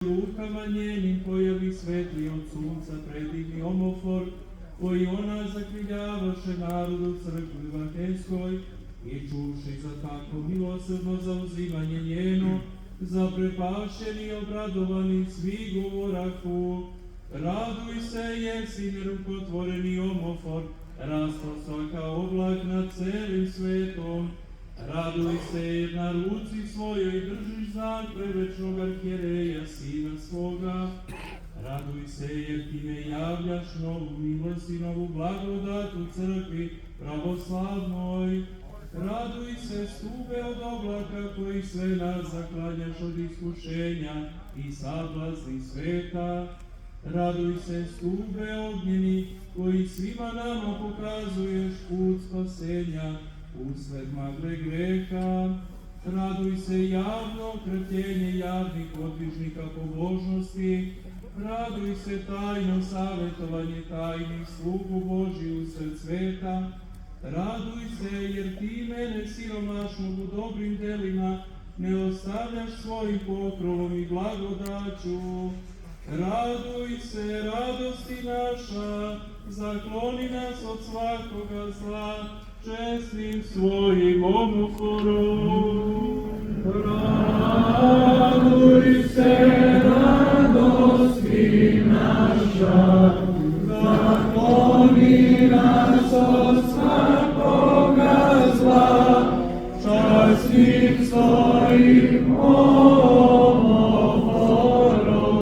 rukama njenim pojavi svetli od sunca predivni omofor, koji ona zakrivljavaše narodu crkvi Vatenskoj, i čuvši za tako milosrdno zauzimanje njeno, zaprepašeni i obradovani svi govorahu: raduj se, jesi nerukotvoreni omofor, rastao svaka oblak nad celim svetom. Raduj se, jer na ruci svojoj držiš znak prevečnog arhijereja, sina svoga. Raduj se, jer ti me javljaš novu milost i novu blagodat u crkvi pravoslavnoj. Raduj se, stube od oblaka koji sve nas zaklanjaš od iskušenja i sablazni sveta. Raduj se, stube ognjeni koji svima nama pokazuješ put spasenja usled magle greha. Raduj se, javno krpljenje javnih podvižnika pobožnosti. Raduj se, tajno savjetovanje tajnih slugu Božiju usred sveta. Raduj se, jer ti mene siromašnog u dobrim delima ne ostavljaš svojim pokrovom i blagodaću. Raduj se, radosti naša, zakloni nas od svakoga zla, čestnim svojim omoforom. Raduj